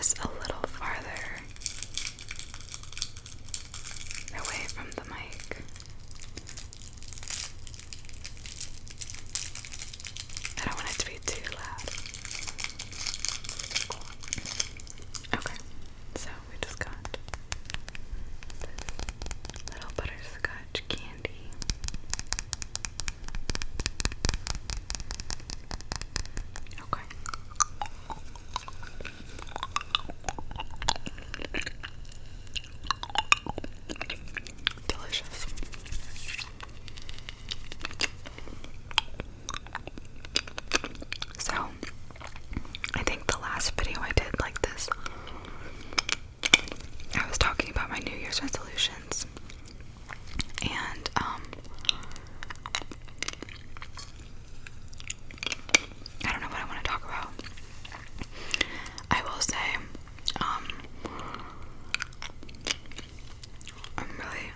this a little farther away from the mic. I don't want it to be too loud. Okay, so we just got this little butterscotch candy. Okay. Delicious. So, I think the last video I did like this, I was talking about my New Year's resolutions, and I don't know what I want to talk about. I will say, I'm really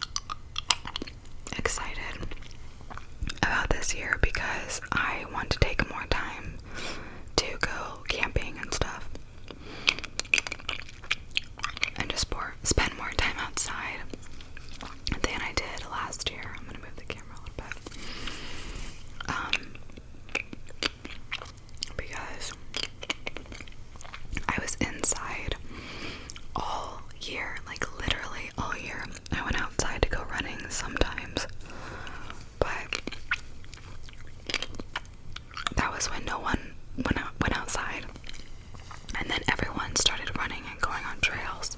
excited about this year because I want to take more time to go camping and stuff, and just spend more time outside than I did last year. I'm gonna move the camera a little bit, because I was inside all year, like literally all year. I went outside to go running sometimes, but that was when no one went outside, and then everyone started running and going on trails,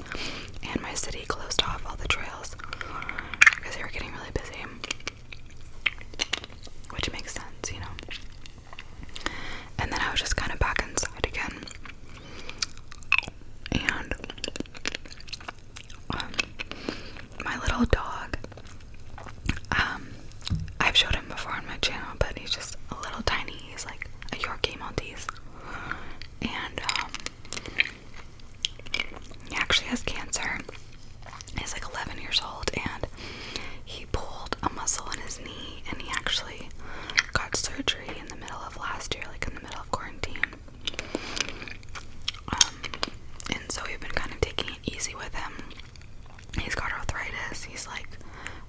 and my city closed off all the trails because they were getting really busy, which makes sense, you know. And then I was just kind of back inside again, and my little dog, I've showed him before on my channel, but he's just a little tiny. He's like a Yorkie Maltese, and he actually has cancer. He's like 11 years old, and he pulled a muscle in his knee, and he actually got surgery in the middle of last year, like in the middle of quarantine. And so we've been kind of taking it easy with him. He's got arthritis. He's like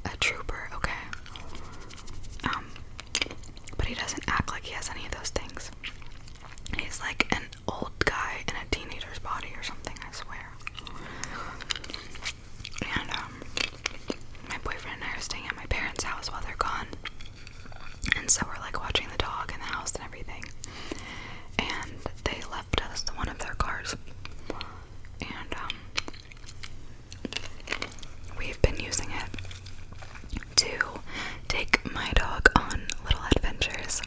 a trooper, okay? But he doesn't act like he has any of those things. He's like an old guy in a teenager's body or something, I swear. And my boyfriend and I are staying at my parents' house while they're gone, and so we're like watching the dog in the house and everything, and they left us one of their cars, and we've been using it to take my dog on little adventures.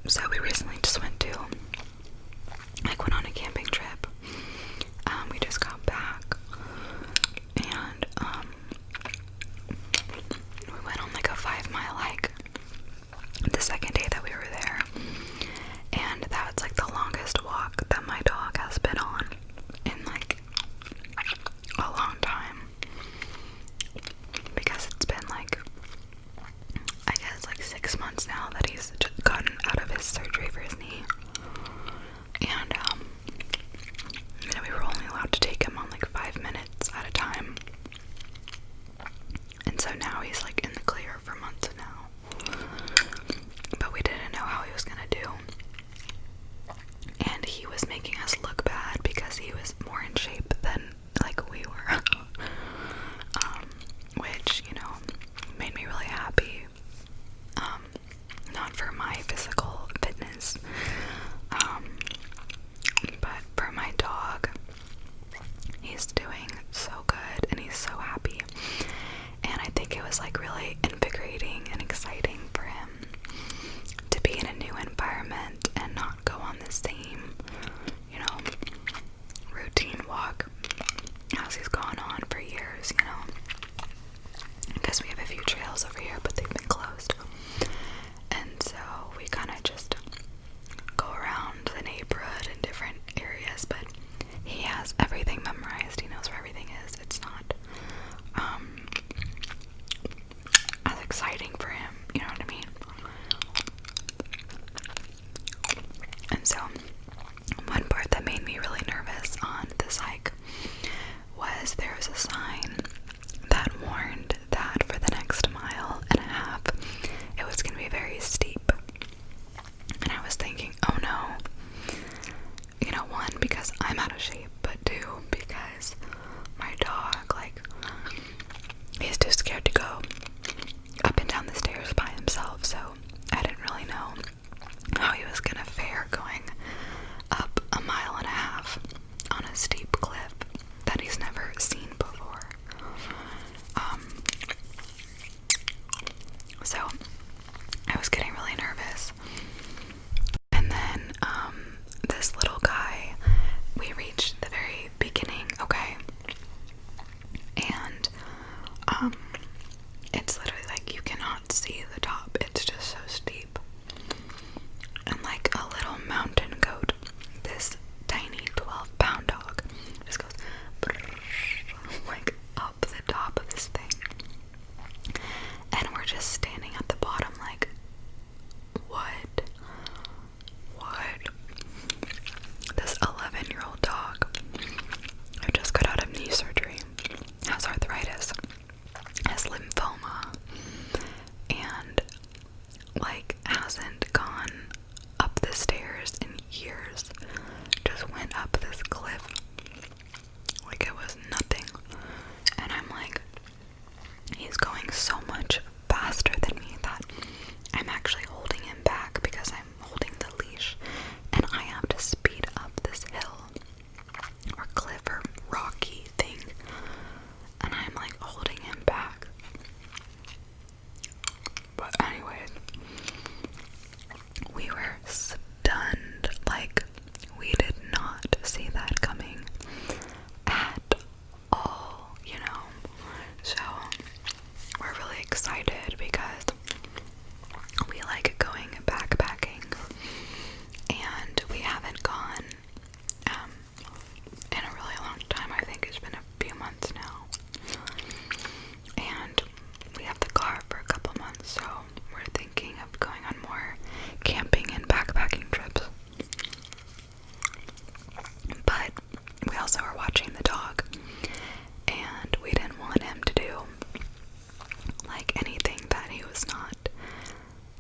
So we recently just went on a camping trip. We just got back, and we went on like a 5-mile hike the second day that we were there, and that's like the longest walk that my dog has been on in like a long time, because it's been like, I guess like 6 months now that he's just gotten out of his surgery for his knee. And you know, we were only allowed to take him on like 5 minutes at a time, and so now he's like in the clear for months now, but we didn't know how he was gonna do, and he was making us look bad because he was more in shape than like we were, which, you know, made me really happy. Not for my physical fitness,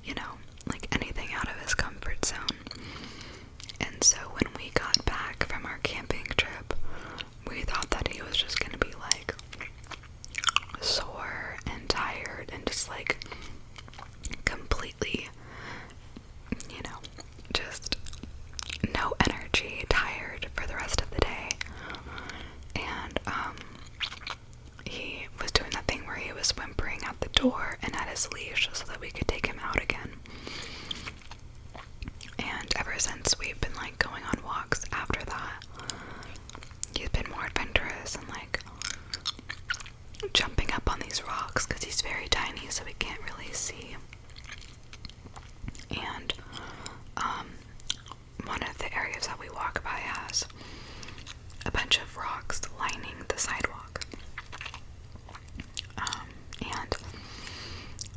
you know, like anything out of his comfort zone. And so when we got back from our camping trip, we thought that he was just gonna be like sore and tired and just like completely, you know, just no energy, tired for the rest of the day. And he was doing that thing where he was whimpering at the door and at his leash so that we could take him out again. And ever since we've been like going on walks after that, he's been more adventurous and like jumping up on these rocks because he's very tiny, so he can't really see. And one of the areas that we walk by has a bunch of rocks lining the sidewalk. And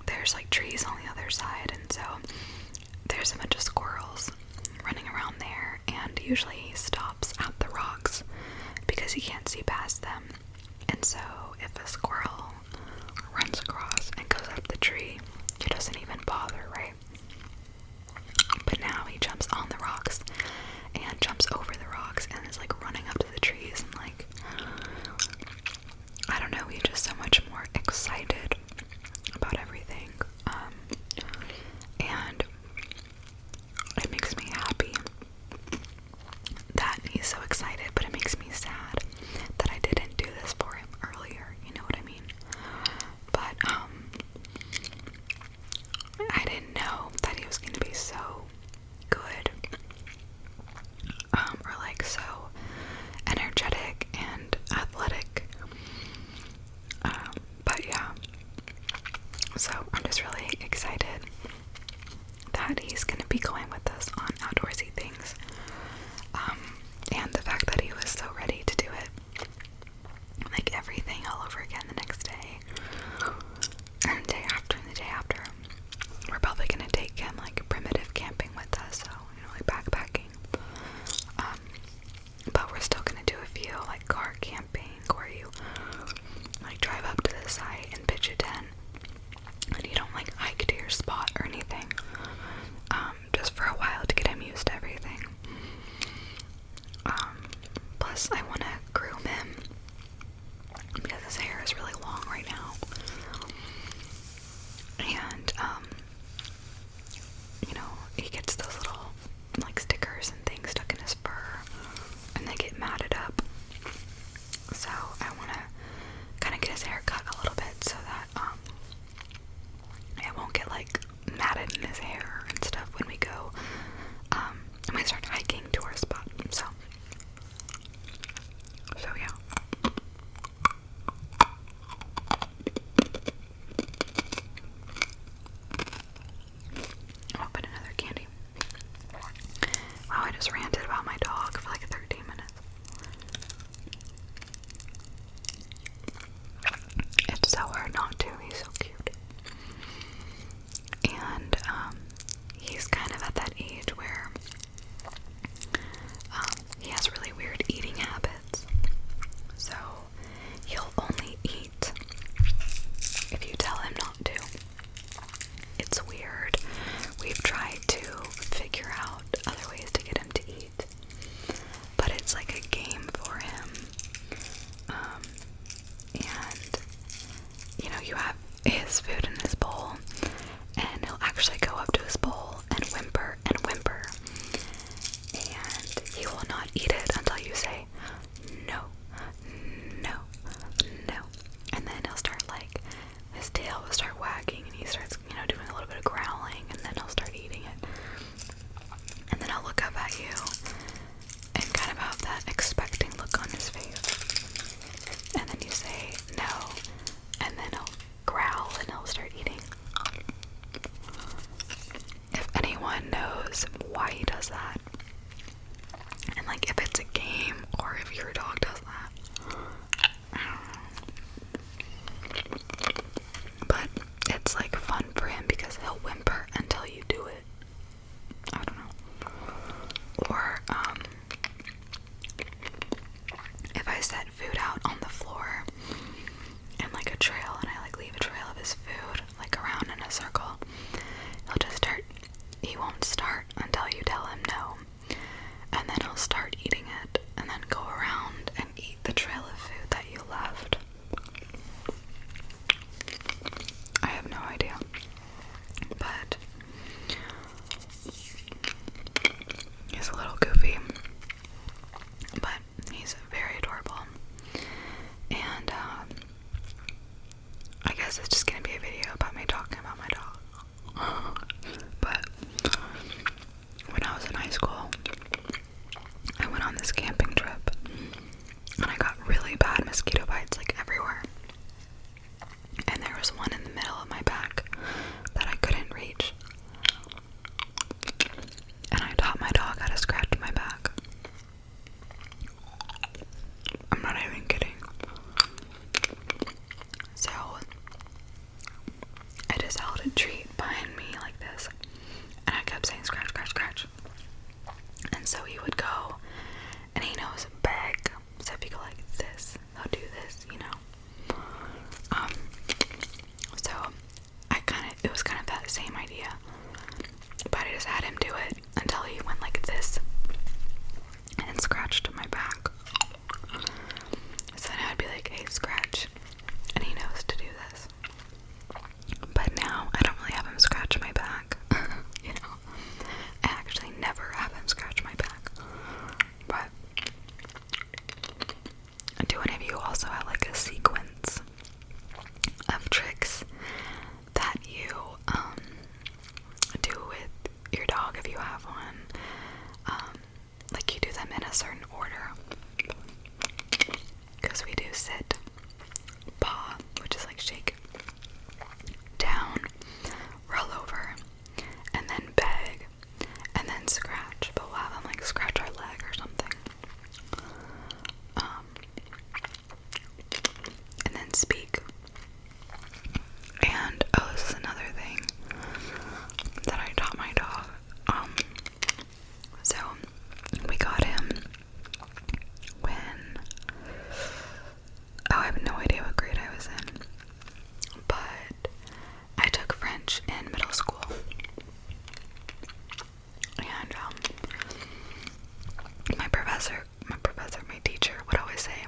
there's like trees on the other side, and so there's a bunch of squirrels running around there, and usually he stops at the rocks because he can't see past them. And so if a squirrel runs across and goes up the tree, he doesn't even bother, right? But now he jumps on the rocks and jumps over the rocks and is like running up to the trees and like, I don't know, he's just so much more excited about everything. And it makes me happy that he's so excited, but it makes me sad that I didn't do this for him earlier, you know what I mean? But I didn't know that he was going to be so good, or like so energetic and athletic. But yeah, so I'm just really excited that he's going to be going with us on outdoorsy things. And the fact that he was so ready to do it, like everything all over again the next day, and the day after, and the day after. We're probably gonna take him like primitive camping with us, so you know, like backpacking. But we're still gonna do a few like car camping, where you like drive up to the site and pitch a tent, and you don't like hike to your spot or anything. Just for a while to get him used to everything. Plus I want to groom him because his hair is really long right now. And, you know, he gets those little, like, stickers and things stuck in his fur, and they get matted up. So I want to kind of get his hair cut a little bit so that, it won't get, like, matted in his hair and stuff when we go, when we start hiking to our spot. So yeah. Open another candy. Wow, I just ranted about my dog for like 13 minutes. It's so hard not to, he's so cute. And he's kind of at that age where he has really weird eating habits. So he'll only eat if you tell him not to. It's weird. We've tried to figure out other ways to get him to eat, but it's like a game for him. And you know, you have his food in his bowl, and he'll actually go up to his bowl and whimper and whimper, and he will not eat it until you say no, no, no. And then he'll start like, his tail will start wagging, and he starts, you know, doing a little bit of growling, and then he'll start eating it. And then I'll look up at you and kind of have that expecting look on his face. And then you say no, and then he'll growl and he'll start eating. If anyone knows why he does that, and like if it's a game or if your dog does that, I don't know. But it's like fun for him because he'll whimper until you do it. I don't know. Or if I set food out on the floor and like a trail, and I like leave a trail of his food like around in a circle, he'll just he won't start until you tell him no. And then he'll start eating it, and then go around and eat the trail of food that you left. I have no idea. But he's a little goofy. But he's very adorable. And I guess it's just gonna be a video about me talking about my dog. But when I was in high school, I went on this camping trip, and I got really bad mosquito bites like everywhere. And there was one in the middle of my back that I couldn't reach. And I taught my dog how to scratch my back. I'm not even kidding. So I just held a treat behind me like this, and I kept saying scratch, scratch, scratch. And so he would go, and he knows beg. So if you go like this, he'll do this, you know. So it was kind of that same idea, but I just had him do it until he went like this and scratched my back. So then I'd be like, hey, scratch, and he knows to do this. But now I don't really have him scratch my back. You know, I actually never have him scratch my back. But do any of you also have like a sequence of tricks that you do with your dog if you have one? Like you do them in a certain order? Because we do sit, paw, which is like shake, down, roll over, and then beg, and then scratch. But we'll have them like scratch our leg or something. And then speak. And this is another thing that I taught my dog. So we got him when I have no idea what grade I was in, but I took French in middle school, and my teacher would always say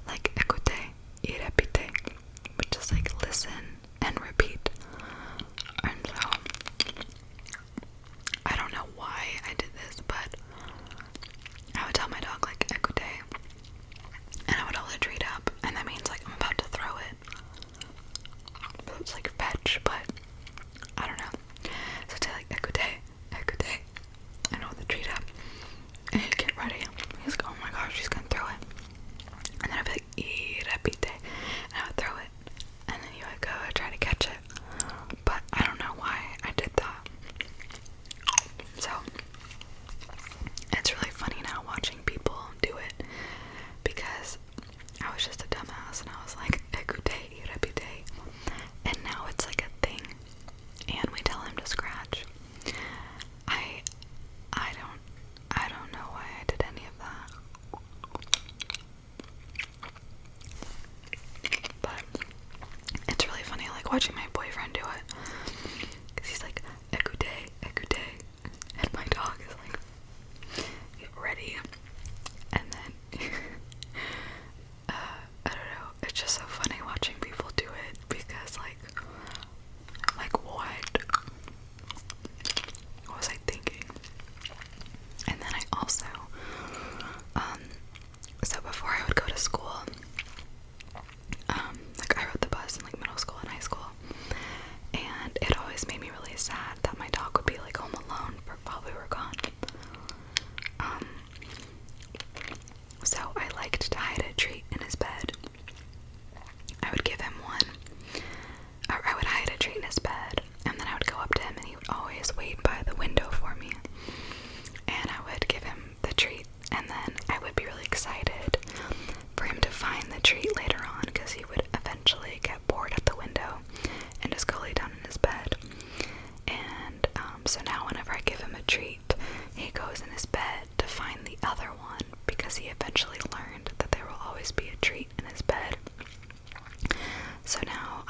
like écoutez et répétez, which is like listen and repeat. And so I don't know why I did this, but I would tell my dog like écoutez, and I would hold the treat up, and that means like I'm about to throw it. So it's like fetch, but I don't know. So I'd say like écoutez, écoutez, and hold the treat up, and he'd get ready. He's like, oh my gosh, she's gonna throw it. And then I'd be like, répétez, and I would throw it, and then he would go and try to catch it. But I don't know why I did that. So it's really funny now watching people do it, because I was just a dumbass and I was like, écoutez, répétez, and now it's like a thing, and we tell him to scratch. I don't know why I did any of that, but it's really funny. I like watching my boyfriend do it, because he's like, écoutez, écoutez, and my dog is like, ready, and then I don't know, it's just so funny watching people do it, because like what was I thinking? And then I also so before I would go to school, like I rode the bus in like middle school and high school, and it always made me really sad that my dog would be like home alone while we were gone. So I liked to hide a treat in his bed. I would give him one, or I would hide a treat in his bed, and then I would go up to him and he would always wait by the window for me, and I would give him the treat, and then I would be really excited for him to find the treat later on, because he would eventually get bored at the window and just go lay down in his bed. And so now whenever I give him a treat, he goes in his bed to find the other one, because he eventually learned that there will always be a treat in his bed. So now